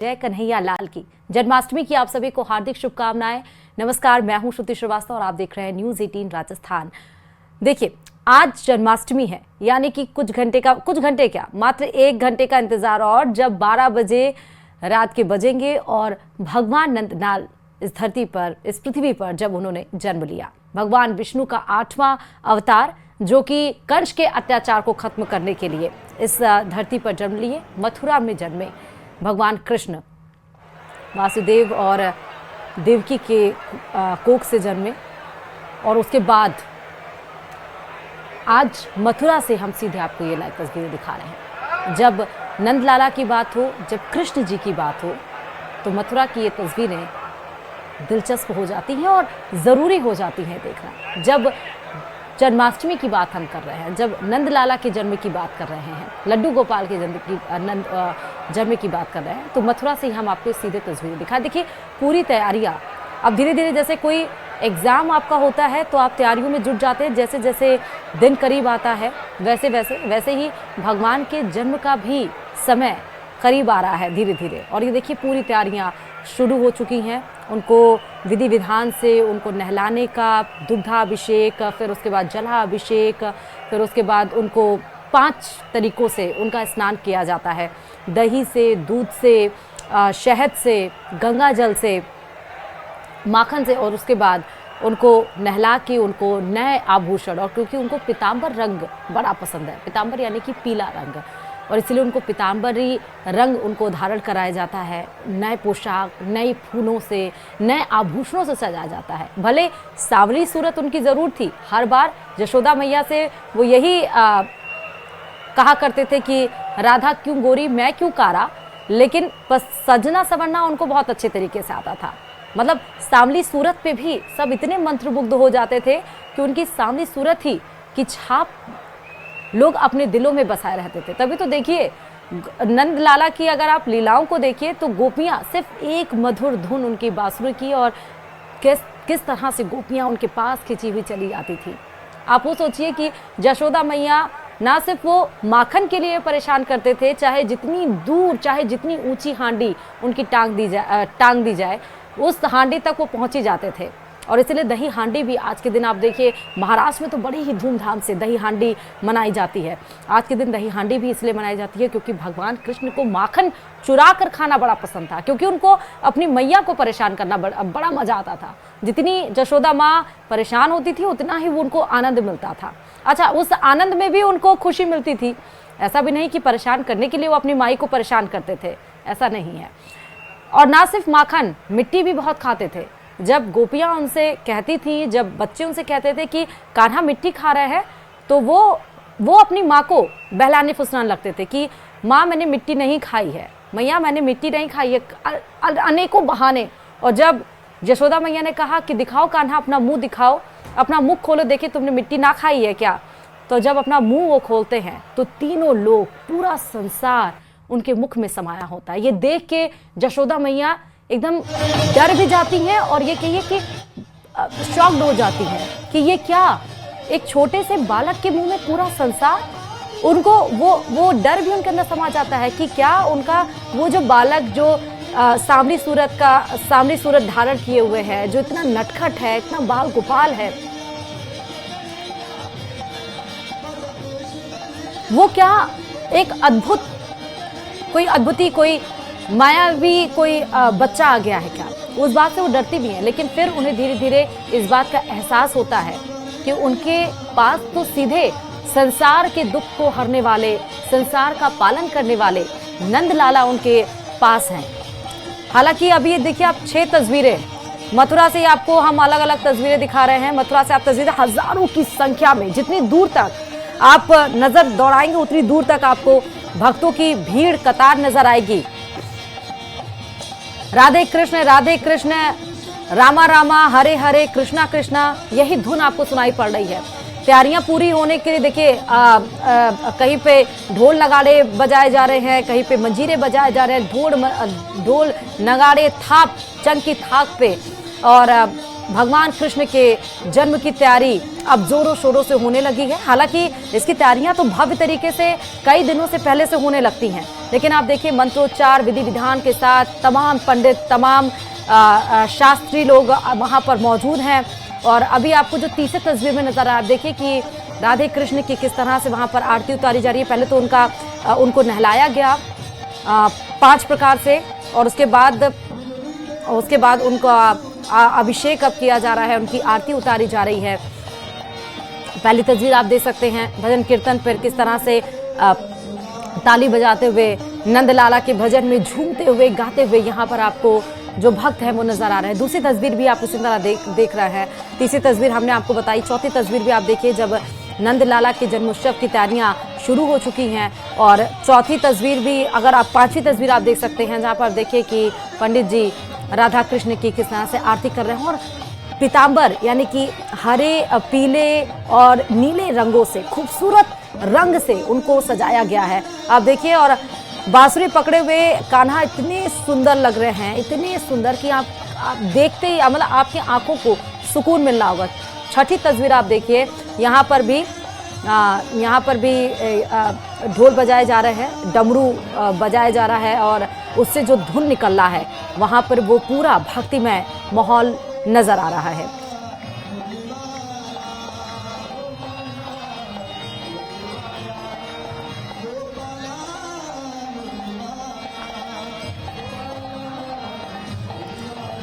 जय कन्हैया लाल की। जन्माष्टमी की आप सभी को हार्दिक शुभकामनाएं। नमस्कार, मैं हूं श्रुति श्रीवास्तव और आप देख रहे हैं न्यूज़ 18 राजस्थान। देखिए, आज जन्माष्टमी है, यानी कि कुछ घंटे क्या, मात्र 1 घंटे का इंतजार और जब 12 बजे रात के बजेंगे और भगवान नंदलाल इस धरती पर, इस पृथ्वी पर जब उन्होंने जन्म लिया। भगवान विष्णु का 8वां अवतार, जो कि कंस के अत्याचार को खत्म करने के लिए इस धरती पर जन्म लिए, मथुरा में जन्मे भगवान कृष्ण वासुदेव और देवकी के कोख से जन्मे। और उसके बाद आज मथुरा से हम सीधे आपको ये लाइव तस्वीरें दिखा रहे हैं। जब नंदलाला की बात हो, जब कृष्ण जी की बात हो, तो मथुरा की ये तस्वीरें दिलचस्प हो जाती हैं और ज़रूरी हो जाती हैं देखना। जब जन्माष्टमी की बात हम कर रहे हैं, जब नंदलाला के जन्म की बात कर रहे हैं, लड्डू गोपाल के जन्म की बात कर रहे हैं, तो मथुरा से ही हम आपको सीधे तस्वीरें दिखा। देखिए, पूरी तैयारियां अब धीरे धीरे, जैसे कोई एग्ज़ाम आपका होता है तो आप तैयारियों में जुट जाते हैं, जैसे जैसे दिन करीब आता है वैसे ही भगवान के जन्म का भी समय करीब आ रहा है धीरे धीरे। और ये देखिए, पूरी तैयारियां शुरू हो चुकी हैं। उनको विधि विधान से उनको नहलाने का, दुग्धाभिषेक, फिर उसके बाद जलाभिषेक, फिर उसके बाद उनको 5 तरीकों से उनका स्नान किया जाता है। दही से, दूध से, शहद से, गंगा जल से, माखन से, और उसके बाद उनको नहला के उनको नए आभूषण, और क्योंकि उनको पीताम्बर रंग बड़ा पसंद है, पीताम्बर यानी कि पीला रंग, और इसलिए उनको पीताम्बरी रंग उनको धारण कराया जाता है। नए पोशाक, नए फूलों से, नए आभूषणों से सजाया जाता है। भले सांवली सूरत उनकी ज़रूर थी, हर बार यशोदा मैया से वो यही कहा करते थे कि राधा क्यों गोरी मैं क्यों कारा, लेकिन सजना संवरना उनको बहुत अच्छे तरीके से आता था। मतलब सांवली सूरत पे भी सब इतने मंत्रमुग्ध हो जाते थे कि उनकी सांवली सूरत ही की छाप लोग अपने दिलों में बसाए रहते थे। तभी तो देखिए, नंदलाला की अगर आप लीलाओं को देखिए तो गोपियां सिर्फ एक मधुर धुन उनकी बांसुरी की, और किस तरह से गोपियां उनके पास खिंची हुई चली जाती थी। आप वो सोचिए कि यशोदा मैया ना सिर्फ वो माखन के लिए परेशान करते थे, चाहे जितनी दूर, चाहे जितनी ऊंची हांडी उनकी टांग दी जाए, उस हांडी तक वो पहुंच जाते थे। और इसलिए दही हांडी भी आज के दिन आप देखिए, महाराष्ट्र में तो बड़ी ही धूमधाम से दही हांडी मनाई जाती है। आज के दिन दही हांडी भी इसलिए मनाई जाती है क्योंकि भगवान कृष्ण को माखन चुरा कर खाना बड़ा पसंद था, क्योंकि उनको अपनी मैया को परेशान करना बड़ा मजा आता था। जितनी यशोदा माँ परेशान होती थी, उतना ही वो उनको आनंद मिलता था। अच्छा, उस आनंद में भी उनको खुशी मिलती थी। ऐसा भी नहीं कि परेशान करने के लिए वो अपनी माई को परेशान करते थे, ऐसा नहीं है। और ना सिर्फ माखन, मिट्टी भी बहुत खाते थे। जब गोपियां उनसे कहती थी, जब बच्चे उनसे कहते थे कि कान्हा मिट्टी खा रहे हैं, तो वो अपनी माँ को बहलाने फुसलाने लगते थे कि माँ मैंने मिट्टी नहीं खाई है, मैया मैंने मिट्टी नहीं खाई है, अनेकों बहाने। और जब यशोदा मैया ने कहा कि दिखाओ कान्हा, अपना मुंह दिखाओ, अपना मुख खोलो, देखिए तुमने मिट्टी ना खाई है क्या, तो जब अपना मुंह वो खोलते हैं तो तीनों लोग, पूरा संसार उनके मुख में समाया होता है। ये देख के यशोदा मैया एकदम डर भी जाती हैं और ये कहिए कि शॉक्ड हो जाती हैं कि ये क्या, एक छोटे से बालक के मुंह में पूरा संसार। उनको वो डर भी उनके अंदर समा जाता है कि क्या उनका वो जो बालक, जो सांवली सूरत धारण किए हुए है, जो इतना नटखट है, इतना बाल गोपाल है, वो क्या एक अद्भुती, कोई मायावी कोई बच्चा आ गया है क्या, उस बात से वो डरती भी हैं। लेकिन फिर उन्हें धीरे धीरे इस बात का एहसास होता है कि उनके पास तो सीधे संसार के दुख को हरने वाले, संसार का पालन करने वाले नंदलाला उनके पास हैं। हालांकि अभी ये देखिए, आप 6 तस्वीरें मथुरा से आपको हम अलग अलग तस्वीरें दिखा रहे हैं। मथुरा से आप तस्वीरें हजारों की संख्या में, जितनी दूर तक आप नजर दौड़ाएंगे उतनी दूर तक आपको भक्तों की भीड़, कतार नजर आएगी। राधे कृष्ण, रामा रामा, हरे हरे, कृष्णा कृष्णा, यही धुन आपको सुनाई पड़ रही है। तैयारियां पूरी होने के लिए देखिए, कहीं पे ढोल नगाड़े बजाए जा रहे हैं, कहीं पे मंजीरे बजाए जा रहे हैं, ढोल नगाड़े थाप, चंग की थाप पे। और भगवान कृष्ण के जन्म की तैयारी अब जोरों शोरों से होने लगी है। हालांकि इसकी तैयारियां तो भव्य तरीके से कई दिनों से पहले से होने लगती हैं, लेकिन आप देखिए मंत्रोच्चार विधि विधान के साथ तमाम पंडित, तमाम शास्त्री लोग वहां पर मौजूद हैं। और अभी आपको जो तीसरी तस्वीर में नजर आ रहा है, आप देखिए कि राधे कृष्ण की किस तरह से वहां पर आरती उतारी जा रही है। पहले तो उनको नहलाया गया 5 प्रकार से, और उसके बाद उनका अभिषेक अब किया जा रहा है, उनकी आरती उतारी जा रही है। पहली तस्वीर आप देख सकते हैं भजन कीर्तन पर किस तरह से ताली बजाते हुए, नंदलाला के भजन में झूमते हुए, गाते हुए यहाँ पर आपको जो भक्त है वो नजर आ रहे हैं। दूसरी तस्वीर भी आप उसी तरह देख रहे हैं। तीसरी तस्वीर हमने आपको बताई। चौथी तस्वीर भी आप देखिए जब नंदलाला के जन्मोत्सव की तैयारियां शुरू हो चुकी हैं। और चौथी तस्वीर भी, अगर आप 5वीं तस्वीर आप देख सकते हैं जहां पर देखिए कि पंडित जी राधा कृष्ण की किस तरह से आरती कर रहे हैं और पीतांबर यानी कि हरे, पीले और नीले रंगों से, खूबसूरत रंग से उनको सजाया गया है। आप देखिए, और बांसुरी पकड़े हुए कान्हा इतने सुंदर लग रहे हैं, इतने सुंदर कि आप देखते ही मतलब आपकी आंखों को सुकून मिलना होगा। छठी तस्वीर आप देखिए, यहाँ पर भी ढोल बजाए जा रहे हैं, डमरू बजाया जा रहा है और उससे जो धुन निकल रहा है वहाँ पर वो पूरा भक्तिमय माहौल नजर आ रहा है।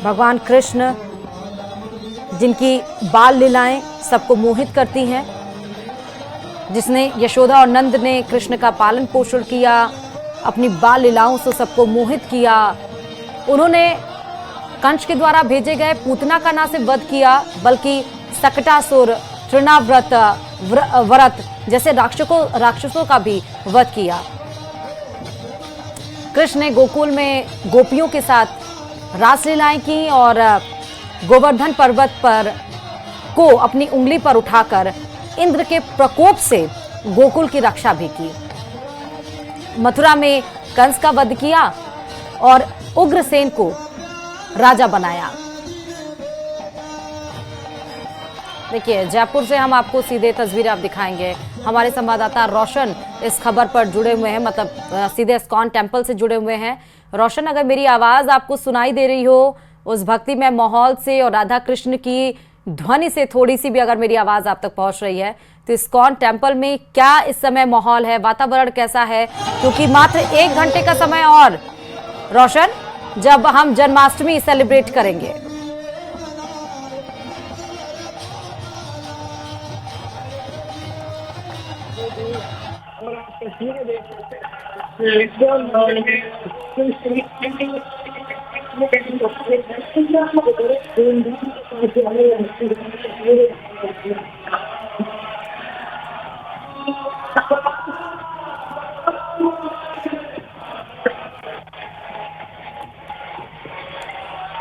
भगवान कृष्ण जिनकी बाल लीलाएं सबको मोहित करती हैं, जिसने यशोदा और नंद ने कृष्ण का पालन पोषण किया, अपनी बाल लीलाओं से सबको मोहित किया। उन्होंने कंस के द्वारा भेजे गए पूतना का न सिर्फ वध किया बल्कि सकटासुर, तृणाव्रत, व्रत जैसे राक्षसों का भी वध किया। कृष्ण ने गोकुल में गोपियों के साथ रासलीलाएं की और गोवर्धन पर्वत पर को अपनी उंगली पर उठाकर इंद्र के प्रकोप से गोकुल की रक्षा भी की। मथुरा में कंस का वध किया और उग्रसेन को राजा बनाया। देखिए, जयपुर से हम आपको सीधे तस्वीरें आप दिखाएंगे। हमारे संवाददाता रोशन इस खबर पर जुड़े हुए हैं, मतलब सीधे इस्कॉन टेम्पल से जुड़े हुए हैं। रोशन, अगर मेरी आवाज आपको सुनाई दे रही हो उस भक्तिमय माहौल से और राधा कृष्ण की ध्वनि से थोड़ी सी भी अगर मेरी आवाज आप तक पहुंच रही है, तो इस्कॉन टेम्पल में क्या इस समय माहौल है, वातावरण कैसा है? क्योंकि मात्र 1 घंटे का समय और रोशन, जब हम जन्माष्टमी सेलिब्रेट करेंगे।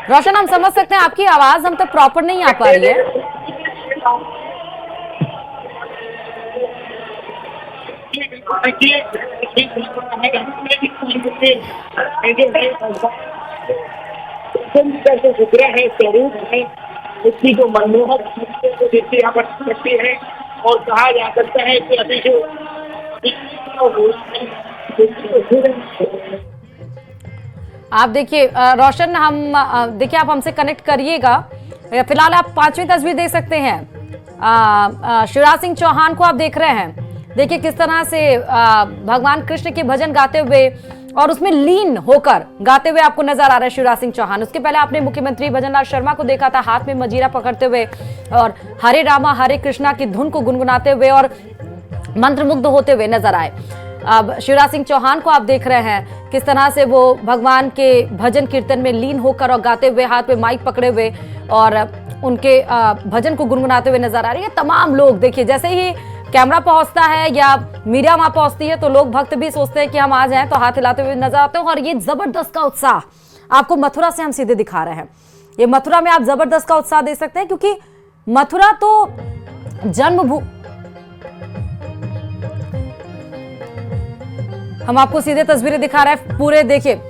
रोशन, हम समझ सकते हैं आपकी आवाज हम तक प्रॉपर नहीं आ पा रही है। है, स्वरूप है, उसकी जो मनमोहक देखिए यहाँ पर सकती है और कहा जा सकता है कि अभी जो आप देखिए रोशन, हम देखिए आप हमसे कनेक्ट करिएगा। फिलहाल आप 5वीं तस्वीर देख सकते हैं। शिवराज सिंह चौहान को आप देख रहे हैं। देखिए किस तरह से भगवान कृष्ण के भजन गाते हुए और उसमें लीन होकर गाते हुए आपको नजर आ रहा है शिवराज सिंह चौहान। उसके पहले आपने मुख्यमंत्री भजनलाल शर्मा को देखा था हाथ में मजीरा पकड़ते हुए और हरे रामा हरे कृष्णा की धुन को गुनगुनाते हुए और मंत्रमुग्ध होते हुए नजर आए। अब शिवराज सिंह चौहान को आप देख रहे हैं किस तरह से वो भगवान के भजन कीर्तन में लीन होकर और गाते हुए, हाथ में माइक पकड़े हुए और उनके भजन को गुनगुनाते हुए नजर आ रही है। तमाम लोग देखिए, जैसे ही कैमरा पहुंचता है या मीडिया वहां पहुंचती है तो लोग भक्त भी सोचते हैं कि हम आ जाएं, तो हाथ हिलाते हुए नजर आते हैं। और ये जबरदस्त का उत्साह आपको मथुरा से हम सीधे दिखा रहे हैं। ये मथुरा में आप जबरदस्त का उत्साह देख सकते हैं क्योंकि मथुरा तो जन्मभूमि। हम आपको सीधे तस्वीरें दिखा रहे हैं पूरे, देखिए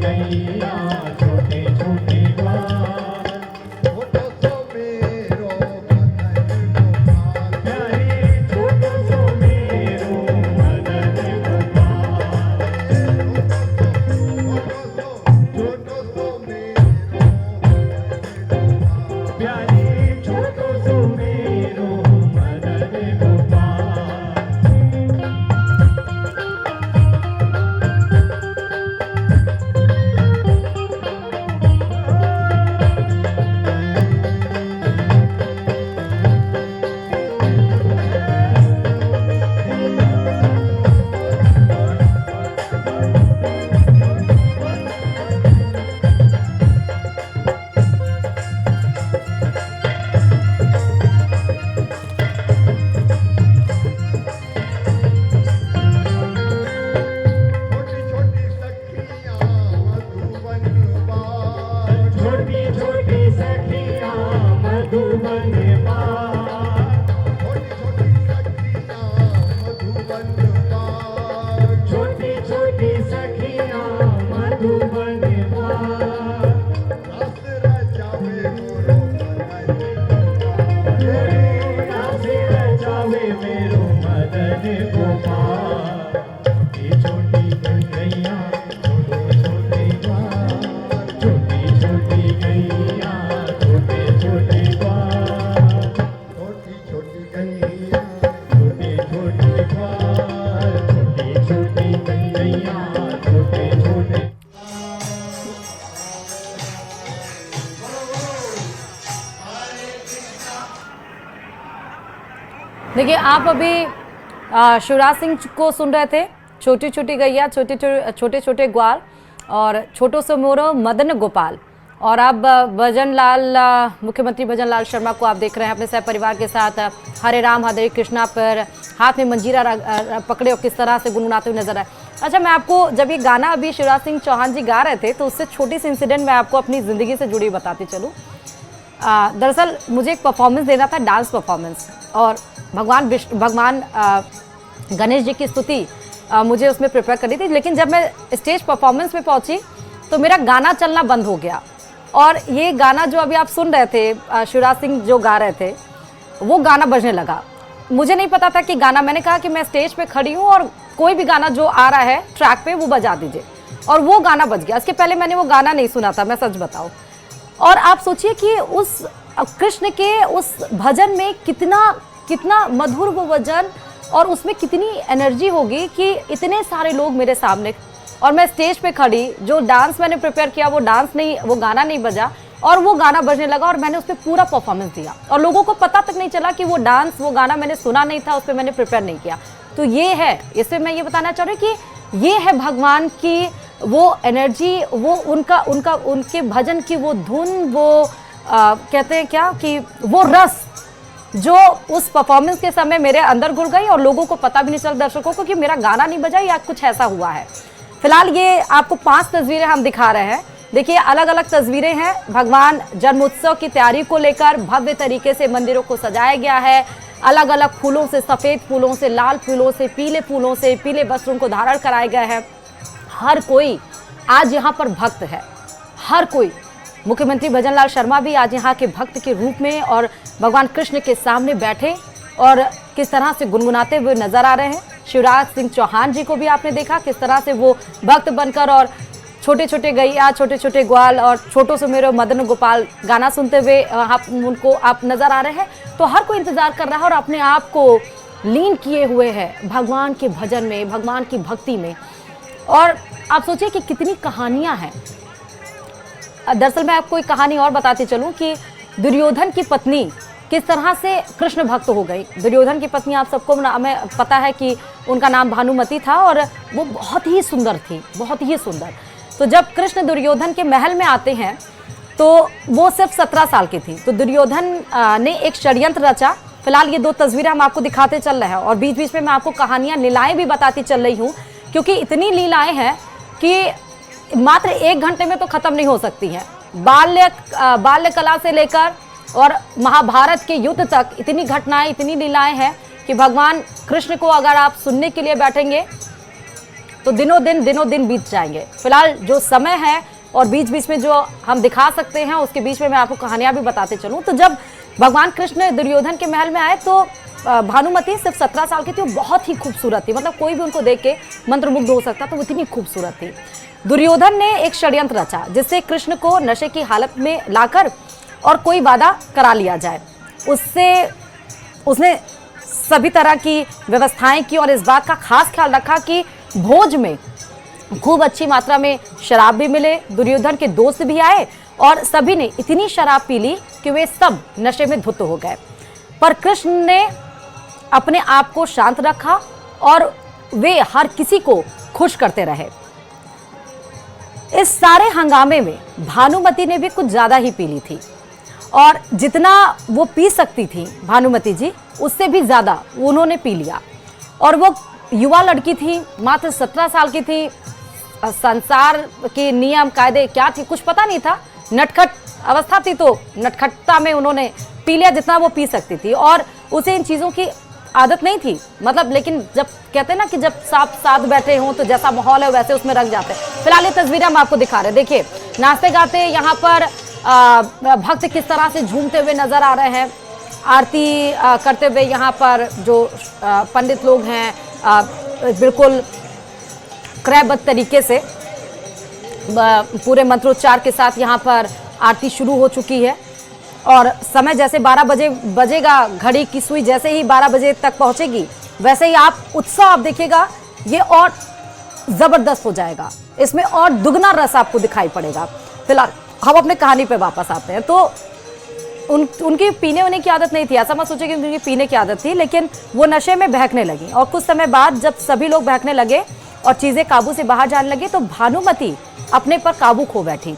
गैया छोटे छोटे ग्वाल छोटो सो मेरो मदन गोपाल प्यारे छोटो सो मेरो मदन गोपाल छोटी छोटी सखियां मधुबन छोटी छोटी सखियां मधुबन मेरो मदन गोपाल छोटी गैया छोटे छोटे ग्वाल छोटी छोटी गैया छोटे छोटे ग्वाल छोटी छोटी गैया छोटे छोटे ग्वाल छोटी छोटी गैया छोटे छोटे देखिए, आप अभी शिवराज सिंह को सुन रहे थे, छोटी छोटी गैया छोटे छोटे ग्वाल और छोटो से मोरो मदन गोपाल। और अब भजन लाल, मुख्यमंत्री भजन लाल शर्मा को आप देख रहे हैं अपने सह परिवार के साथ हरे राम हरे कृष्णा पर हाथ में मंजीरा पकड़े और किस तरह से गुनगुनाते हुए नजर आए। अच्छा, मैं आपको जब ये गाना अभी शिवराज सिंह चौहान जी गा रहे थे तो उससे छोटी सी इंसिडेंट मैं आपको अपनी ज़िंदगी से जुड़ी बताती चलूँ। दरअसल मुझे एक परफॉर्मेंस देना था, डांस परफॉर्मेंस, और भगवान गणेश जी की स्तुति मुझे उसमें प्रिपेयर करनी थी। लेकिन जब मैं स्टेज परफॉर्मेंस में पहुंची तो मेरा गाना चलना बंद हो गया। और ये गाना जो अभी आप सुन रहे थे, शिवराज सिंह जो गा रहे थे, वो गाना बजने लगा। मुझे नहीं पता था कि गाना, मैंने कहा कि मैं स्टेज पे खड़ी हूँ और कोई भी गाना जो आ रहा है ट्रैक पे वो बजा दीजिए, और वो गाना बज गया। इसके पहले मैंने वो गाना नहीं सुना था, मैं सच बताऊँ। और आप सोचिए कि उस कृष्ण के उस भजन में कितना मधुर वो भजन, और उसमें कितनी एनर्जी होगी कि इतने सारे लोग मेरे सामने, और मैं स्टेज पे खड़ी, जो डांस मैंने प्रिपेयर किया वो गाना नहीं बजा, और वो गाना बजने लगा और मैंने उस पर पूरा परफॉर्मेंस दिया और लोगों को पता तक नहीं चला कि वो गाना मैंने सुना नहीं था, उस पर मैंने प्रिपेयर नहीं किया। तो ये है, इससे मैं ये बताना चाह रही हूँ कि ये है भगवान की वो एनर्जी, वो उनके भजन की वो धुन, वो कहते हैं क्या कि वो रस जो उस परफॉर्मेंस के समय मेरे अंदर घुल गई और लोगों को पता भी नहीं चला, दर्शकों को, कि मेरा गाना नहीं बजा या कुछ ऐसा हुआ है। फिलहाल ये आपको 5 तस्वीरें हम दिखा रहे हैं। देखिए, अलग अलग तस्वीरें हैं। भगवान जन्मोत्सव की तैयारी को लेकर भव्य तरीके से मंदिरों को सजाया गया है। अलग अलग फूलों से, सफ़ेद फूलों से, लाल फूलों से, पीले फूलों से, पीले वस्त्रों को धारण कराए गए हैं। हर कोई आज यहाँ पर भक्त है, हर कोई। मुख्यमंत्री भजन लाल शर्मा भी आज यहाँ के भक्त के रूप में और भगवान कृष्ण के सामने बैठे और किस तरह से गुनगुनाते हुए नजर आ रहे हैं। शिवराज सिंह चौहान जी को भी आपने देखा किस तरह से वो भक्त बनकर और छोटे छोटे गैया छोटे छोटे ग्वाल और छोटो से मेरो मदन गोपाल गाना सुनते हुए उनको आप नजर आ रहे हैं। तो हर कोई इंतजार कर रहा है और अपने आप को लीन किए हुए है भगवान के भजन में, भगवान की भक्ति में। और आप सोचिए कि कितनी कहानियां हैं। दरअसल मैं आपको एक कहानी और बताती चलूं कि दुर्योधन की पत्नी किस तरह से कृष्ण भक्त हो गई। दुर्योधन की पत्नी आप सबको हमें पता है कि उनका नाम भानुमति था और वो बहुत ही सुंदर थी, बहुत ही सुंदर। तो जब कृष्ण दुर्योधन के महल में आते हैं तो वो सिर्फ 17 साल की थी। तो दुर्योधन ने एक षड्यंत्र रचा। फिलहाल ये 2 तस्वीरें हम आपको दिखाते चल रहे हैं और बीच बीच में मैं आपको कहानियां, लीलाएं भी बताती चल रही हूँ, क्योंकि इतनी लीलाएं हैं कि मात्र 1 घंटे में तो खत्म नहीं हो सकती हैं। बाल्य कला से लेकर और महाभारत के युद्ध तक इतनी घटनाएं, इतनी लीलाएं हैं कि भगवान कृष्ण को अगर आप सुनने के लिए बैठेंगे तो दिनों दिन बीत जाएंगे। फिलहाल जो समय है और बीच बीच में जो हम दिखा सकते हैं उसके बीच में मैं आपको कहानियां भी बताते चलूं। तो जब भगवान कृष्ण दुर्योधन के महल में आए तो भानुमति सिर्फ 17 साल की थी। वो बहुत ही खूबसूरत थी, मतलब कोई भी उनको देख के मंत्रमुग्ध हो सकता, तो वो इतनी खूबसूरत थी। दुर्योधन ने एक षड्यंत्र रचा जिससे कृष्ण को नशे की हालत में लाकर और कोई वादा करा लिया जाए। उसने सभी तरह की व्यवस्थाएं की और इस बात का खास ख्याल रखा कि भोज में खूब अच्छी मात्रा में शराब भी मिले। दुर्योधन के दोस्त भी आए और सभी ने इतनी शराब पी ली कि वे सब नशे में धुत हो गए। पर कृष्ण ने अपने आप को शांत रखा और वे हर किसी को खुश करते रहे। इस सारे हंगामे में भानुमति ने भी कुछ ज्यादा ही पी ली थी और जितना वो पी सकती थी भानुमति जी, उससे भी ज्यादा उन्होंने पी लिया। और वो युवा लड़की थी, मात्र 17 साल की थी। संसार के नियम कायदे क्या थी कुछ पता नहीं था, नटखट अवस्था थी, तो नटखटता में उन्होंने पी लिया जितना वो पी सकती थी और उसे इन चीज़ों की आदत नहीं थी, मतलब। लेकिन जब कहते हैं ना कि जब सांप साथ बैठे हों तो जैसा माहौल है वैसे उसमें रंग जाते हैं। फिलहाल ये तस्वीरें हम आपको दिखा रहे हैं। देखिए नाचते गाते यहाँ पर भक्त किस तरह से झूमते हुए नजर आ रहे हैं। आरती करते हुए यहाँ पर जो पंडित लोग हैं बिल्कुल क्रमबद्ध तरीके से पूरे मंत्रोच्चार के साथ यहाँ पर आरती शुरू हो चुकी है और समय जैसे 12 बजे बजेगा, घड़ी की सुई जैसे ही 12 बजे तक पहुंचेगी वैसे ही उत्साह आप देखिएगा ये और जबरदस्त हो जाएगा, इसमें और दुगना रस आपको दिखाई पड़ेगा। फिलहाल हम अपने कहानी पे वापस आते हैं। तो उनकी पीने होने की आदत नहीं थी, ऐसा मत सोचिए कि उनकी पीने की आदत थी, लेकिन वो नशे में बहकने लगी और कुछ समय बाद जब सभी लोग बहकने लगे और चीजें काबू से बाहर जाने लगी तो भानुमति अपने पर काबू खो बैठी।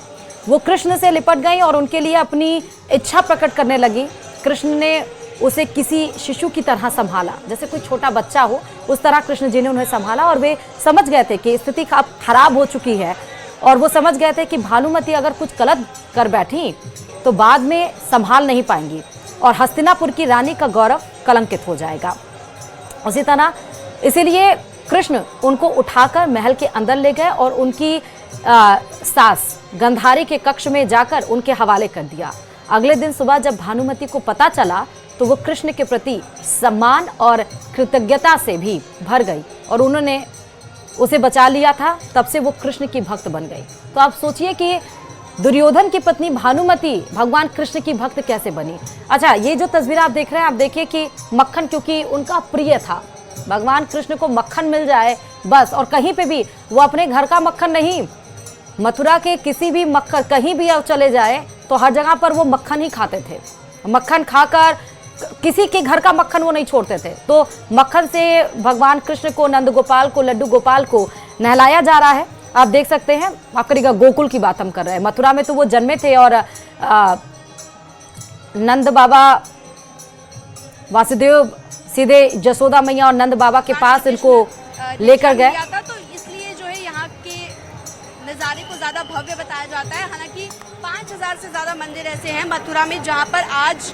वो कृष्ण से लिपट गई और उनके लिए अपनी इच्छा प्रकट करने लगी। कृष्ण ने उसे किसी शिशु की तरह संभाला, जैसे कोई छोटा बच्चा हो उस तरह कृष्ण जी ने उन्हें संभाला और वे समझ गए थे कि स्थिति खराब हो चुकी है और वो समझ गए थे कि भानुमति अगर कुछ गलत कर बैठी तो बाद में संभाल नहीं पाएंगी और हस्तिनापुर की रानी का गौरव कलंकित हो जाएगा। उसी तरह इसीलिए कृष्ण उनको उठाकर महल के अंदर ले गए और उनकी सास गंधारी के कक्ष में जाकर उनके हवाले कर दिया। अगले दिन सुबह जब भानुमति को पता चला तो वो कृष्ण के प्रति सम्मान और कृतज्ञता से भी भर गई और उन्होंने उसे बचा लिया था। तब से वो कृष्ण की भक्त बन गई। तो आप सोचिए कि दुर्योधन की पत्नी भानुमति भगवान कृष्ण की भक्त कैसे बनी। अच्छा, ये जो तस्वीर आप देख रहे हैं, आप देखिए कि मक्खन क्योंकि उनका प्रिय था, भगवान कृष्ण को मक्खन मिल जाए बस, और कहीं पे भी वो अपने घर का मक्खन नहीं, मथुरा के किसी भी मक्खन कहीं भी चले जाए तो हर जगह पर वो मक्खन ही खाते थे। मक्खन खाकर किसी के घर का मक्खन वो नहीं छोड़ते थे। तो मक्खन से भगवान कृष्ण को, नंद गोपाल को, लड्डू गोपाल को नहलाया जा रहा है। आप देख सकते हैं, आप करिएगा गोकुल की बात हम कर रहे हैं, मथुरा में तो वो जन्मे थे और नंद बाबा वासुदेव सीधे जसोदा मैया और नंद बाबा के पास इनको लेकर गए। तो इसलिए जो है यहाँ के नज़ारे को ज़्यादा भव्य बताया जाता है। हालांकि 5000 से ज़्यादा मंदिर ऐसे हैं मथुरा में जहाँ पर आज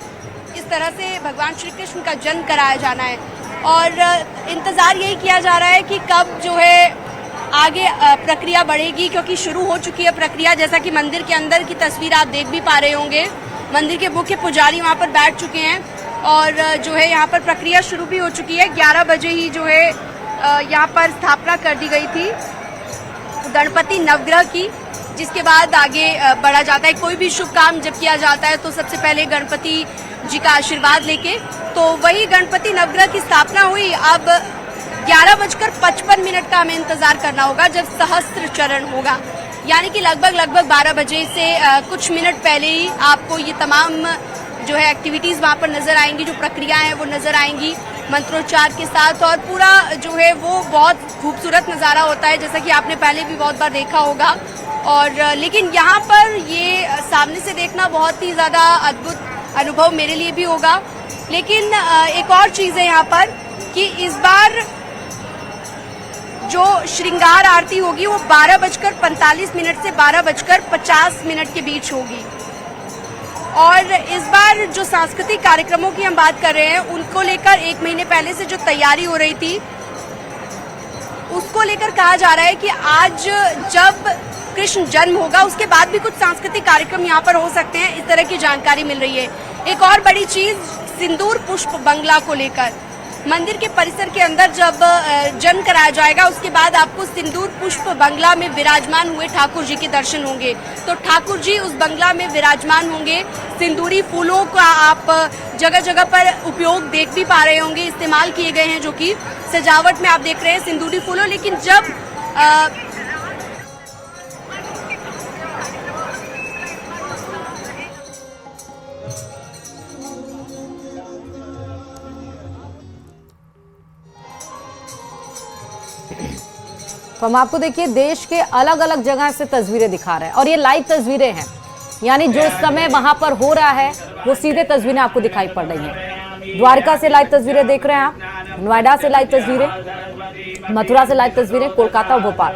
इस तरह से भगवान श्री कृष्ण का जन्म कराया जाना है और इंतज़ार यही किया जा रहा है कि कब जो है आगे प्रक्रिया बढ़ेगी, क्योंकि शुरू हो चुकी है प्रक्रिया। जैसा कि मंदिर के अंदर की तस्वीर आप देख भी पा रहे होंगे, मंदिर के मुख्य पुजारी वहाँ पर बैठ चुके हैं और जो है यहाँ पर प्रक्रिया शुरू भी हो चुकी है। 11 बजे ही जो है यहाँ पर स्थापना कर दी गई थी गणपति नवग्रह की, जिसके बाद आगे बढ़ा जाता है। कोई भी शुभ काम जब किया जाता है तो सबसे पहले गणपति जी का आशीर्वाद लेके, तो वही गणपति नवग्रह की स्थापना हुई। अब 11:55 का हमें इंतजार करना होगा जब सहस्त्र चरण होगा, यानी कि लगभग 12 बजे से कुछ मिनट पहले ही आपको ये तमाम जो है एक्टिविटीज़ वहाँ पर नज़र आएंगी, जो प्रक्रियाएं हैं वो नज़र आएंगी मंत्रोच्चार के साथ। और पूरा जो है वो बहुत खूबसूरत नज़ारा होता है, जैसा कि आपने पहले भी बहुत बार देखा होगा। और लेकिन यहाँ पर ये सामने से देखना बहुत ही ज़्यादा अद्भुत अनुभव मेरे लिए भी होगा। लेकिन एक और चीज़ है यहाँ पर कि इस बार जो श्रृंगार आरती होगी वो 12:45 से 12:50 के बीच होगी। और इस बार जो सांस्कृतिक कार्यक्रमों की हम बात कर रहे हैं उनको लेकर 1 महीने पहले से जो तैयारी हो रही थी उसको लेकर कहा जा रहा है कि आज जब कृष्ण जन्म होगा उसके बाद भी कुछ सांस्कृतिक कार्यक्रम यहाँ पर हो सकते हैं, इस तरह की जानकारी मिल रही है। एक और बड़ी चीज सिंदूर पुष्प बंगला को लेकर, मंदिर के परिसर के अंदर जब जन्म कराया जाएगा उसके बाद आपको सिंदूर पुष्प बंगला में विराजमान हुए ठाकुर जी के दर्शन होंगे। तो ठाकुर जी उस बंगला में विराजमान होंगे। सिंदूरी फूलों का आप जगह जगह पर उपयोग देख भी पा रहे होंगे, इस्तेमाल किए गए हैं, जो कि सजावट में आप देख रहे हैं सिंदूरी फूलों। लेकिन जब तो हम आपको देखिए देश के अलग अलग जगह से तस्वीरें दिखा रहे हैं और ये लाइव तस्वीरें हैं, यानी जो इस समय वहां पर हो रहा है वो सीधे तस्वीरें आपको दिखाई पड़ रही हैं। द्वारका से लाइव तस्वीरें देख रहे हैं आप, नोएडा से लाइव तस्वीरें, मथुरा से लाइव तस्वीरें, कोलकाता और भोपाल।